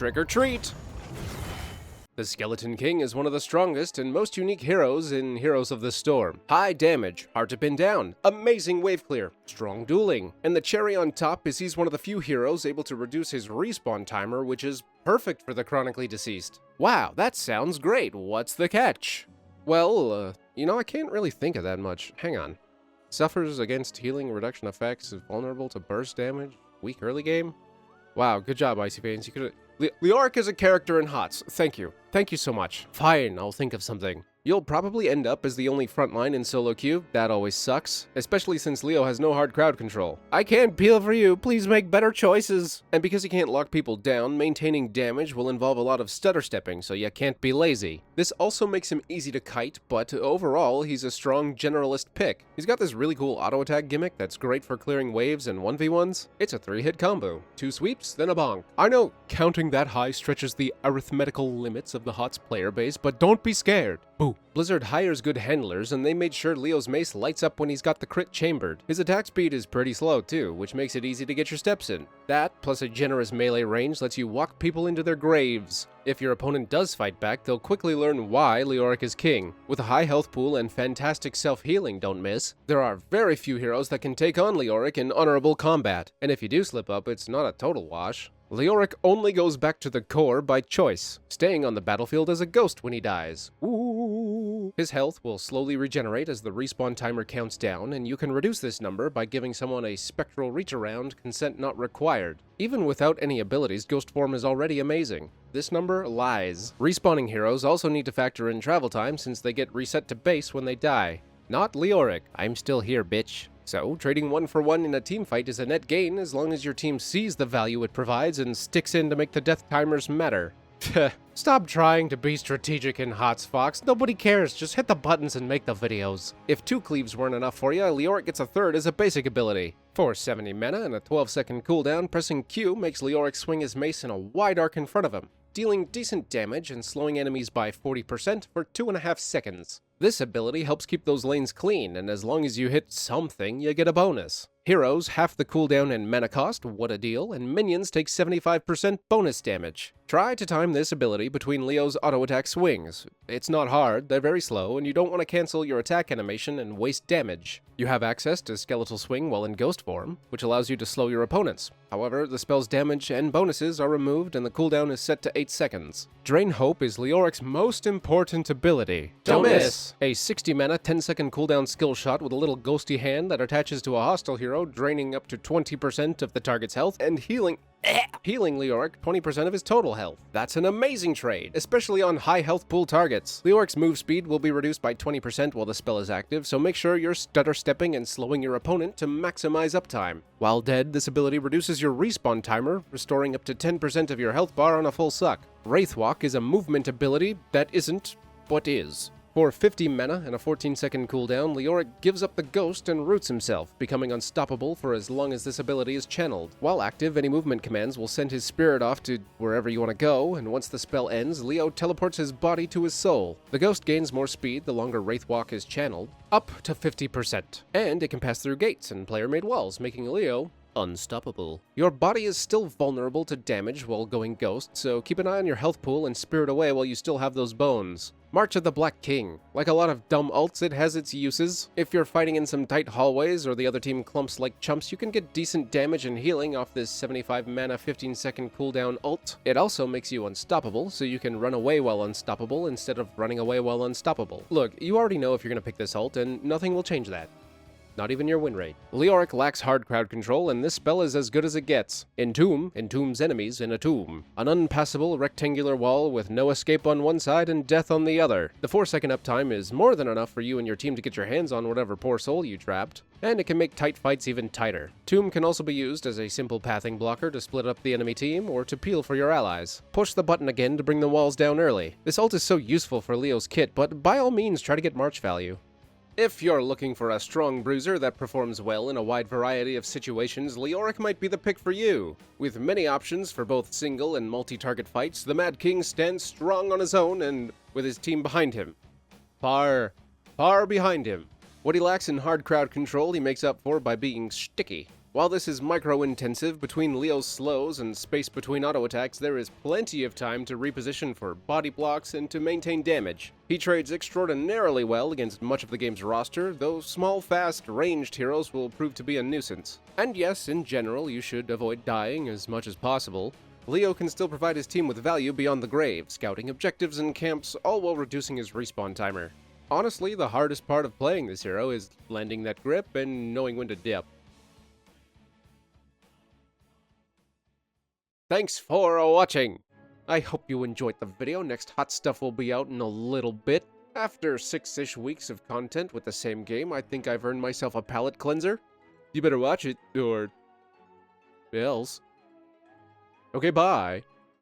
Trick or treat! The Skeleton King is one of the strongest and most unique heroes in Heroes of the Storm. High damage, hard to pin down, amazing wave clear, strong dueling, and the cherry on top is he's one of the few heroes able to reduce his respawn timer, which is perfect for the chronically deceased. Wow, that sounds great. What's the catch? Well, I can't really think of that much. Hang on. Suffers against healing reduction effects, is vulnerable to burst damage, weak early game? Wow, good job, Icy Veins. You could. Leoric is a character in HOTS. Thank you. Thank you so much. Fine, I'll think of something. You'll probably end up as the only frontline in solo queue. That always sucks, especially since Leo has no hard crowd control. I can't peel for you, please make better choices. And because he can't lock people down, maintaining damage will involve a lot of stutter stepping, so you can't be lazy. This also makes him easy to kite, but overall, he's a strong generalist pick. He's got this really cool auto attack gimmick that's great for clearing waves and 1v1s. It's a 3-hit combo. 2 sweeps, then a bonk. I know counting that high stretches the arithmetical limits of the HOTS player base, but don't be scared. Boo. Blizzard hires good handlers, and they made sure Leo's mace lights up when he's got the crit chambered. His attack speed is pretty slow too, which makes it easy to get your steps in. That, plus a generous melee range, lets you walk people into their graves. If your opponent does fight back, they'll quickly learn why Leoric is king. With a high health pool and fantastic self-healing, don't miss. There are very few heroes that can take on Leoric in honorable combat, and if you do slip up, it's not a total wash. Leoric only goes back to the core by choice, staying on the battlefield as a ghost when he dies. Ooh. His health will slowly regenerate as the respawn timer counts down, and you can reduce this number by giving someone a spectral reach around, consent not required. Even without any abilities, ghost form is already amazing. This number lies. Respawning heroes also need to factor in travel time since they get reset to base when they die. Not Leoric. I'm still here, bitch. So, trading 1 for 1 in a team fight is a net gain as long as your team sees the value it provides and sticks in to make the death timers matter. Stop trying to be strategic in HOTS, Fox. Nobody cares. Just hit the buttons and make the videos. If 2 cleaves weren't enough for you, Leoric gets a third as a basic ability. For 70 mana and a 12-second cooldown, pressing Q makes Leoric swing his mace in a wide arc in front of him, dealing decent damage and slowing enemies by 40% for 2.5 seconds. This ability helps keep those lanes clean, and as long as you hit something, you get a bonus. Heroes half the cooldown and mana cost, what a deal, and minions take 75% bonus damage. Try to time this ability between Leo's auto attack swings. It's not hard, they're very slow, and you don't want to cancel your attack animation and waste damage. You have access to Skeletal Swing while in ghost form, which allows you to slow your opponents. However, the spell's damage and bonuses are removed and the cooldown is set to 8 seconds. Drain Hope is Leoric's most important ability. Don't miss! A 60 mana 10-second cooldown skill shot with a little ghosty hand that attaches to a hostile hero, draining up to 20% of the target's health and healing Leoric 20% of his total health. That's an amazing trade, especially on high health pool targets. Leoric's move speed will be reduced by 20% while the spell is active, so make sure you're stutter stepping and slowing your opponent to maximize uptime. While dead, this ability reduces your respawn timer, restoring up to 10% of your health bar on a full suck. Wraithwalk is a movement ability that isn't, but is. For 50 mana and a 14-second cooldown, Leoric gives up the ghost and roots himself, becoming unstoppable for as long as this ability is channeled. While active, any movement commands will send his spirit off to wherever you want to go, and once the spell ends, Leo teleports his body to his soul. The ghost gains more speed the longer Wraithwalk is channeled, up to 50%, and it can pass through gates and player-made walls, making Leo unstoppable. Your body is still vulnerable to damage while going ghost, so keep an eye on your health pool and spirit away while you still have those bones. March of the Black King. Like a lot of dumb ults, it has its uses. If you're fighting in some tight hallways or the other team clumps like chumps, you can get decent damage and healing off this 75 mana 15-second cooldown ult. It also makes you unstoppable, so you can run away while unstoppable instead of running away while unstoppable. Look, you already know if you're gonna pick this ult, and nothing will change that. Not even your win rate. Leoric lacks hard crowd control, and this spell is as good as it gets. Entombs enemies in a tomb. An unpassable rectangular wall with no escape on one side and death on the other. The 4-second uptime is more than enough for you and your team to get your hands on whatever poor soul you trapped, and it can make tight fights even tighter. Tomb can also be used as a simple pathing blocker to split up the enemy team or to peel for your allies. Push the button again to bring the walls down early. This ult is so useful for Leo's kit, but by all means try to get March value. If you're looking for a strong bruiser that performs well in a wide variety of situations, Leoric might be the pick for you. With many options for both single and multi-target fights, the Mad King stands strong on his own and with his team behind him. Far behind him. What he lacks in hard crowd control, he makes up for by being sticky. While this is micro-intensive between Leo's slows and space between auto attacks, there is plenty of time to reposition for body blocks and to maintain damage. He trades extraordinarily well against much of the game's roster, though small, fast, ranged heroes will prove to be a nuisance. And yes, in general, you should avoid dying as much as possible. Leo can still provide his team with value beyond the grave, scouting objectives and camps, all while reducing his respawn timer. Honestly, the hardest part of playing this hero is landing that grip and knowing when to dip. Thanks for watching! I hope you enjoyed the video. Next hot stuff will be out in a little bit. After 6-ish weeks of content with the same game, I think I've earned myself a palate cleanser. You better watch it, or else. Okay, bye.